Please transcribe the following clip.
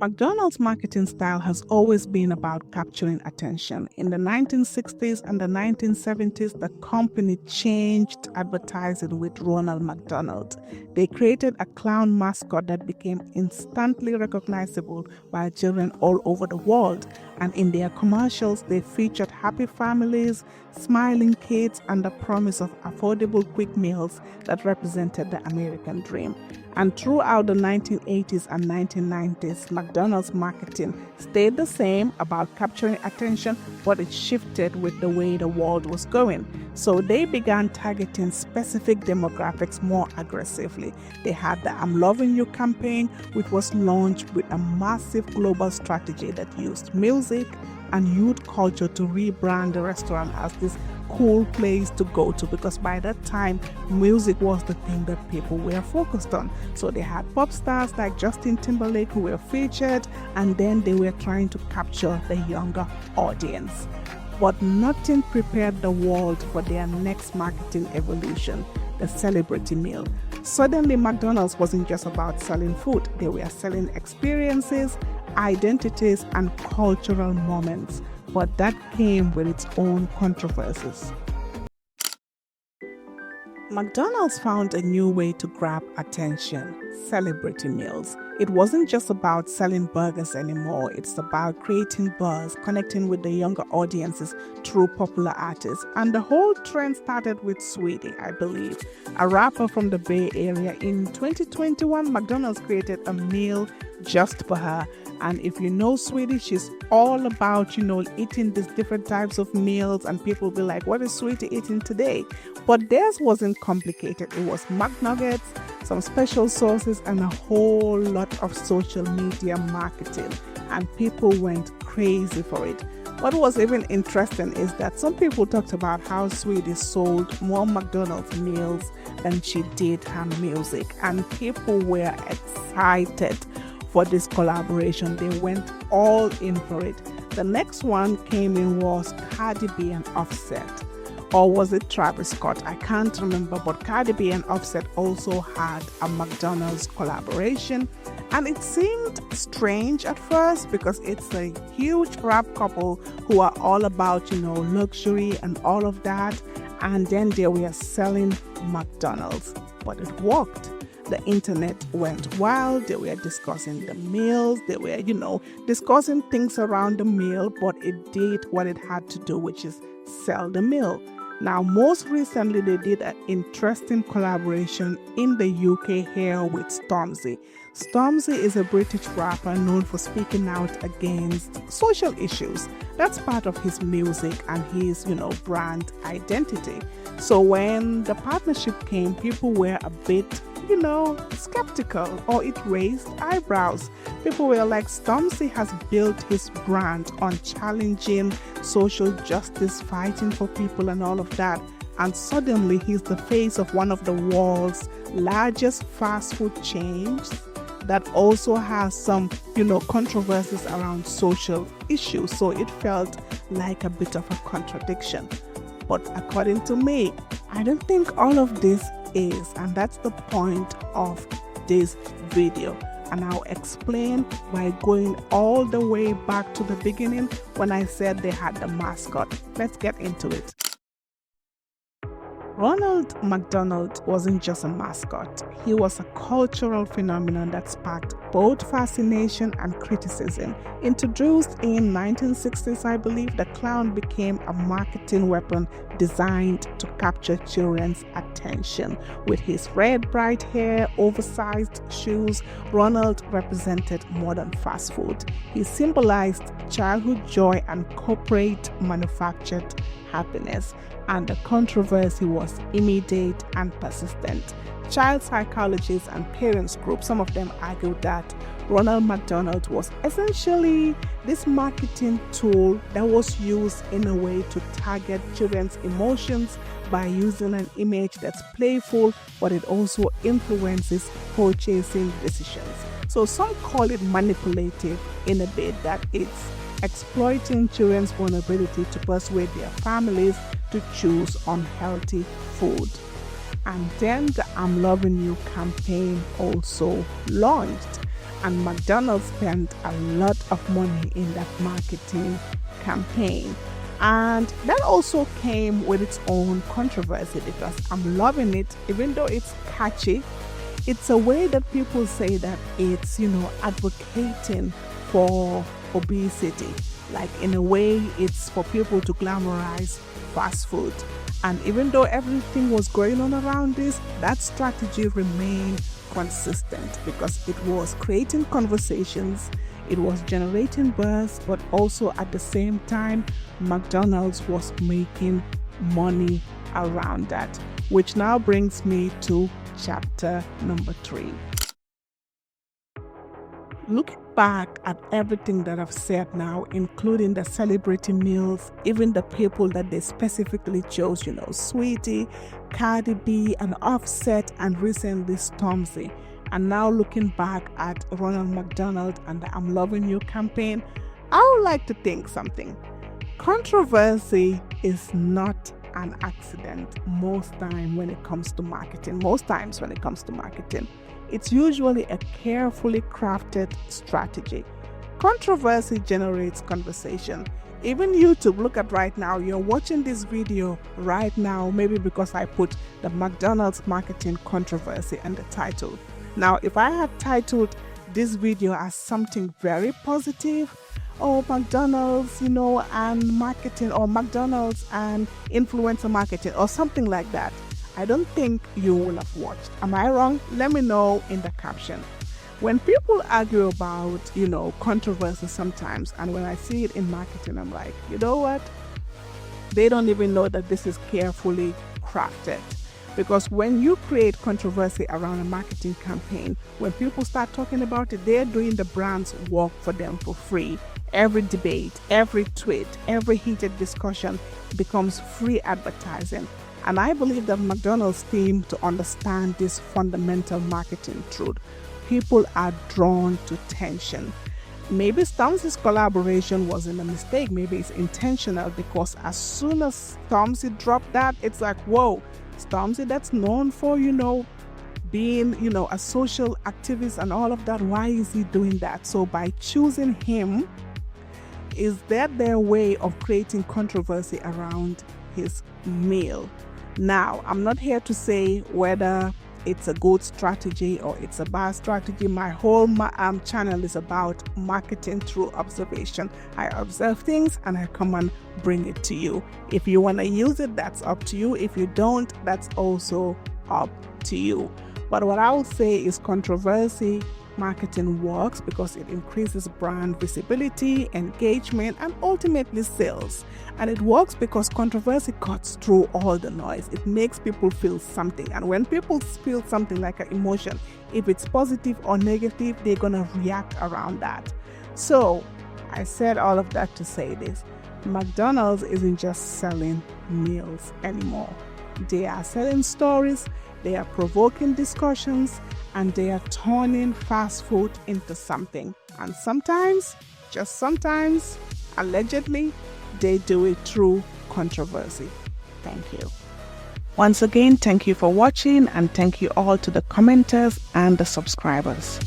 McDonald's marketing style has always been about capturing attention. In the 1960s and the 1970s, the company changed advertising with Ronald McDonald. They created a clown mascot that became instantly recognizable by children all over the world. And in their commercials, they featured happy families, smiling kids, and the promise of affordable quick meals that represented the American dream. And throughout the 1980s and 1990s, McDonald's marketing stayed the same about capturing attention, but it shifted with the way the world was going. So they began targeting specific demographics more aggressively. They had the I'm Lovin' You campaign, which was launched with a massive global strategy that used music and youth culture to rebrand the restaurant as this cool place to go to, because by that time music was the thing that people were focused on. So they had pop stars like Justin Timberlake who were featured, and then they were trying to capture the younger audience. But nothing prepared the world for their next marketing evolution, the celebrity meal. Suddenly, McDonald's wasn't just about selling food, they were selling experiences, identities, and cultural moments. But that came with its own controversies. McDonald's found a new way to grab attention: celebrity meals. It wasn't just about selling burgers anymore, it's about creating buzz, connecting with the younger audiences through popular artists. And the whole trend started with Sweetie, I believe, a rapper from the Bay Area. In 2021, McDonald's created a meal just for her. And if you know Sweetie, she's all about, eating these different types of meals, and people be like, what is Sweetie eating today? But theirs wasn't complicated. It was McNuggets, some special sauces, and a whole lot of social media marketing. And people went crazy for it. What was even interesting is that some people talked about how Sweetie sold more McDonald's meals than she did her music. And people were excited for this collaboration. They went all in for it. The next one came in was Cardi B and Offset. Or was it Travis Scott? I can't remember, but Cardi B and Offset also had a McDonald's collaboration. And it seemed strange at first because it's a huge rap couple who are all about, luxury and all of that. And then they were selling McDonald's, but it worked. The internet went wild. They were discussing the meals. They were, discussing things around the meal, but it did what it had to do, which is sell the meal. Now, most recently, they did an interesting collaboration in the UK here with Stormzy. Stormzy is a British rapper known for speaking out against social issues. That's part of his music and his, brand identity. So when the partnership came, people were a bit skeptical, or it raised eyebrows. People were like, Stormzy has built his brand on challenging social justice, fighting for people and all of that. And suddenly he's the face of one of the world's largest fast food chains that also has some, controversies around social issues. So it felt like a bit of a contradiction. But according to me, I don't think all of this is, and that's the point of this video. And I'll explain by going all the way back to the beginning when I said they had the mascot. Let's get into it. Ronald McDonald wasn't just a mascot. He was a cultural phenomenon that sparked both fascination and criticism. Introduced in 1960s, I believe, the clown became a marketing weapon designed to capture children's attention. With his red, bright hair, oversized shoes, Ronald represented modern fast food. He symbolized childhood joy and corporate manufactured happiness. And the controversy was immediate and persistent. Child psychologists and parents groups, some of them argued that Ronald McDonald was essentially this marketing tool that was used in a way to target children's emotions by using an image that's playful, but it also influences purchasing decisions. So some call it manipulative in a bit, that it's exploiting children's vulnerability to persuade their families to choose unhealthy food. And then the I'm Lovin' You campaign also launched. And McDonald's spent a lot of money in that marketing campaign. And that also came with its own controversy, because I'm loving it, even though it's catchy. It's a way that people say that it's, advocating for obesity. Like, in a way, it's for people to glamorize fast food. And even though everything was going on around this, that strategy remained consistent, because it was creating conversations, it was generating buzz, but also at the same time, McDonald's was making money around that. Which now brings me to chapter number 3. Looking back at everything that I've said now, including the celebrity meals, even the people that they specifically chose, Sweetie, Cardi B, and Offset, and recently Stormzy, and now looking back at Ronald McDonald and the I'm Loving You campaign, I would like to think something. Controversy is not an accident most times when it comes to marketing. It's usually a carefully crafted strategy. Controversy generates conversation. Even YouTube, look at right now, you're watching this video right now, maybe because I put the McDonald's marketing controversy in the title. Now, if I had titled this video as something very positive, McDonald's, and marketing, or McDonald's and influencer marketing, or something like that, I don't think you will have watched. Am I wrong? Let me know in the caption. When people argue about, controversy sometimes, and when I see it in marketing, I'm like, you know what? They don't even know that this is carefully crafted. Because when you create controversy around a marketing campaign, when people start talking about it, they're doing the brand's work for them for free. Every debate, every tweet, every heated discussion becomes free advertising. And I believe that McDonald's team to understand this fundamental marketing truth. People are drawn to tension. Maybe Stormzy's collaboration wasn't a mistake. Maybe it's intentional, because as soon as Stormzy dropped that, it's like, whoa, Stormzy that's known for, being, a social activist and all of that. Why is he doing that? So by choosing him, is that their way of creating controversy around his meal? Now, I'm not here to say whether it's a good strategy or it's a bad strategy. My whole channel is about marketing through observation. I observe things and I come and bring it to you. If you want to use it, that's up to you. If you don't, that's also up to you. But what I would say is controversy marketing works because it increases brand visibility, engagement, and ultimately sales. And it works because controversy cuts through all the noise. It makes people feel something. And when people feel something like an emotion, if it's positive or negative, they're going to react around that. So I said all of that to say this. McDonald's isn't just selling meals anymore. They are selling stories, they are provoking discussions, and they are turning fast food into something. And sometimes, just sometimes, allegedly, they do it through controversy. Thank you. Once again, thank you for watching, and thank you all to the commenters and the subscribers.